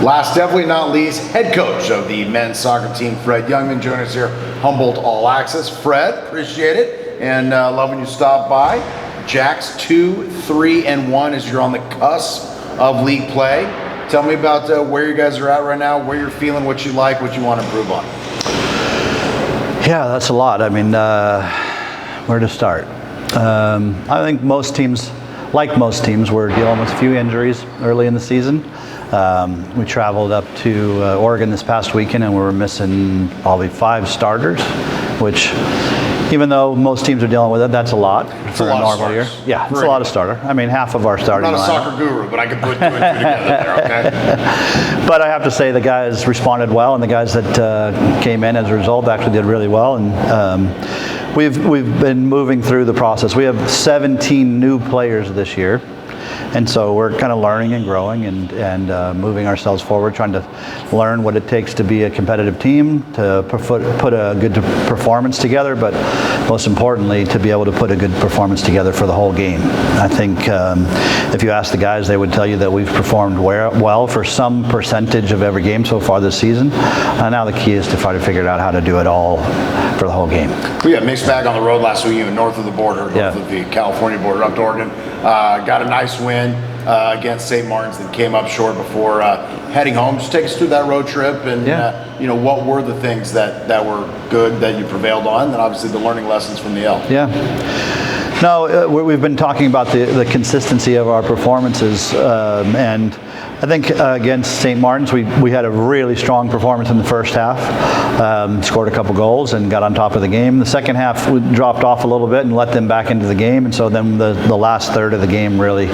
Last, definitely not least, head coach of the men's soccer team, Fred Jungemann, joining us here, Humboldt All-Axess. Fred, appreciate it, and love when you stop by. Jacks 2-3-1 as you're on the cusp of league play. Tell me about where you guys are at right now, where you're feeling, what you like, what you want to improve on. Yeah, that's a lot. I mean, where to start? I think most teams, we're dealing with a few injuries early in the season. We traveled up to Oregon this past weekend and we were missing probably 5 starters, which, even though most teams are dealing with it, that's a lot for a normal year. Yeah, it's a lot of starter. I mean, half of our starting lineup. I'm not a soccer guru, but I could put 2 and 2 together there, okay? But I have to say the guys responded well, and the guys that came in as a result actually did really well. And we've been moving through the process. We have 17 new players this year. And so we're kind of learning and growing and moving ourselves forward, trying to learn what it takes to be a competitive team, to put a good performance together, but most importantly, to be able to put a good performance together for the whole game. I think if you ask the guys, they would tell you that we've performed well for some percentage of every game so far this season. Now the key is to try to figure out how to do it all for the whole game. We got a mixed bag on the road last week, even north of the border, north of the California border, up to Oregon. Got a nice win against St. Martin's that came up short before heading home. Just take us through that road trip and you know, what were the things that were good that you prevailed on, and obviously the learning lessons from the L. Yeah. No, we've been talking about the consistency of our performances, and I think against St. Martin's we had a really strong performance in the first half, scored a couple goals and got on top of the game. The second half we dropped off a little bit and let them back into the game, and so then the last third of the game really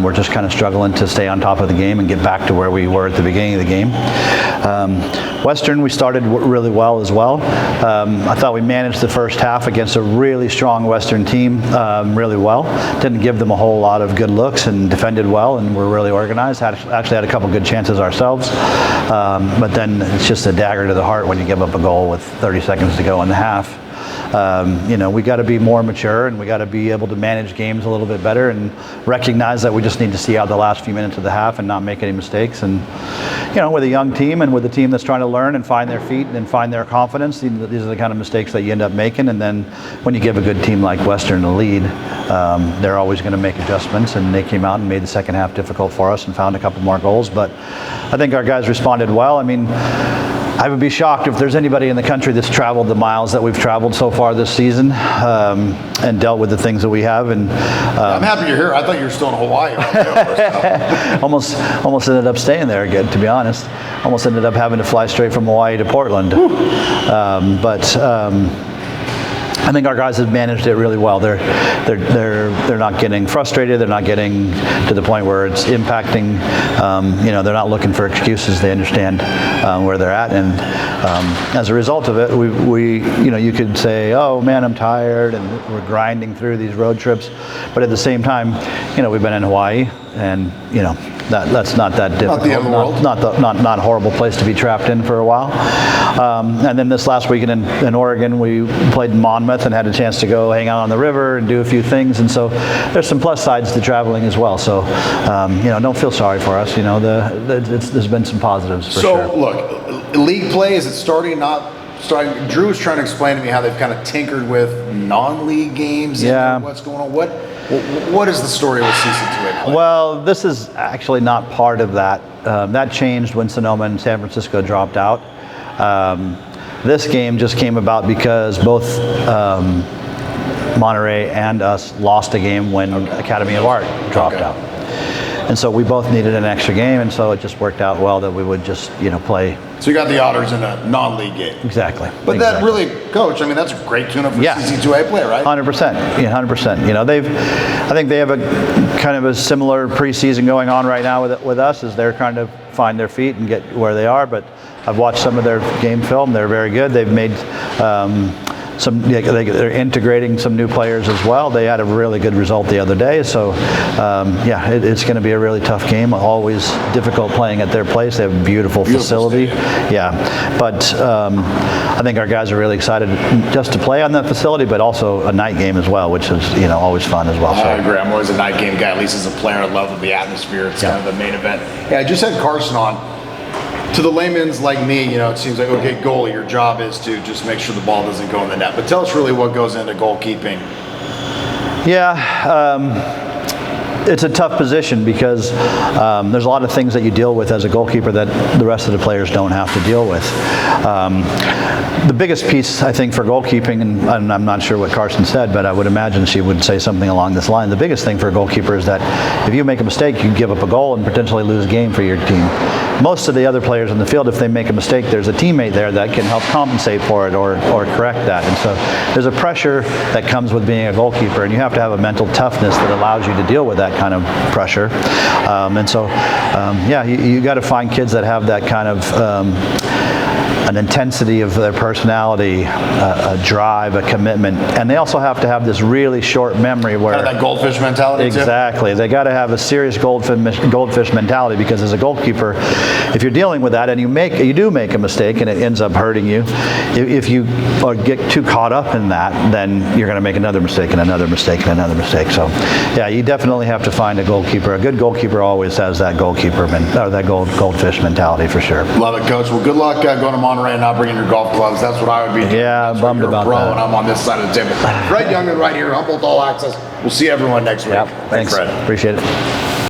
we're just kind of struggling to stay on top of the game and get back to where we were at the beginning of the game. Western, we started really well as well. I thought we managed the first half against a really strong Western team really well. Didn't give them a whole lot of good looks and defended well, and were really organized. Actually had a couple good chances ourselves, but then it's just a dagger to the heart when you give up a goal with 30 seconds to go in the half. You know, we got to be more mature, and we got to be able to manage games a little bit better and recognize that we just need to see out the last few minutes of the half and not make any mistakes. And you know, with a young team and with a team that's trying to learn and find their feet and find their confidence, these are the kind of mistakes that you end up making. And then when you give a good team like Western the lead, they're always going to make adjustments, and they came out and made the second half difficult for us and found a couple more goals. But I think our guys responded well. I mean, I would be shocked if there's anybody in the country that's traveled the miles that we've traveled so far this season and dealt with the things that we have. And I'm happy you're here. I thought you were still in Hawaii. almost ended up staying there again, to be honest. Almost ended up having to fly straight from Hawaii to Portland. I think our guys have managed it really well. They're not getting frustrated. They're not getting to the point where it's impacting. You know, they're not looking for excuses. They understand where they're at, and as a result of it, we you know, you could say, oh man, I'm tired, and we're grinding through these road trips, but at the same time, you know, we've been in Hawaii, and you know, that's not that difficult. Not the end of the world. Not a horrible place to be trapped in for a while. And then this last weekend in Oregon, we played in Monmouth and had a chance to go hang out on the river and do a few things. And so there's some plus sides to traveling as well. So you know, don't feel sorry for us. You know, there's been some positives for sure. So look, league play, is it starting? Not starting? Drew was trying to explain to me how they've kind of tinkered with non-league games. Yeah. And what's going on? What is the story with CC2A play? Well, this is actually not part of that. That changed when Sonoma and San Francisco dropped out. This game just came about because both Monterey and us lost a game when Academy of Art dropped out. And so we both needed an extra game, and so it just worked out well that we would just, you know, play. So you got the Otters in a non-league game. Exactly. But that really, Coach, I mean, that's a great tune-up for CC2A play, right? 100%. Yeah, 100%. You know, I think they have a kind of a similar preseason going on right now with us, as they're trying to find their feet and get where they are. But I've watched some of their game film. They're very good. They've made they're integrating some new players as well. They had a really good result the other day. So yeah, it's going to be a really tough game. Always difficult playing at their place. They have a beautiful facility. Yeah, but I think our guys are really excited just to play on that facility, but also a night game as well, which is, you know, always fun as well. I agree. I'm always a night game guy, at least as a player. I love the atmosphere. It's kind of the main event. Yeah, I just had Carson on. To the layman's like me, you know, it seems like, okay, goalie, your job is to just make sure the ball doesn't go in the net. But tell us really what goes into goalkeeping. Yeah. It's a tough position because there's a lot of things that you deal with as a goalkeeper that the rest of the players don't have to deal with. The biggest piece, I think, for goalkeeping, and I'm not sure what Carson said, but I would imagine she would say something along this line. The biggest thing for a goalkeeper is that if you make a mistake, you can give up a goal and potentially lose a game for your team. Most of the other players in the field, if they make a mistake, there's a teammate there that can help compensate for it or correct that. And so there's a pressure that comes with being a goalkeeper, and you have to have a mental toughness that allows you to deal with that kind of pressure. Yeah, you got to find kids that have that kind of an intensity of their personality, a drive, a commitment, and they also have to have this really short memory where Kind of that goldfish mentality. Exactly. Too? They got to have a serious goldfish mentality, because as a goalkeeper, if you're dealing with that and you do make a mistake and it ends up hurting you, if you get too caught up in that, then you're going to make another mistake and another mistake and another mistake. So, yeah, you definitely have to find a goalkeeper. A good goalkeeper always has that goldfish mentality for sure. Love it, Coach. Well, good luck going to Monterey and not bringing your golf gloves. That's what I would be doing. Yeah, I'm bummed about pro, that. And I'm on this side of the table. Fred Jungemann right here, Humboldt All-Axess. We'll see everyone next week. Yep. Thanks, Fred. Appreciate it.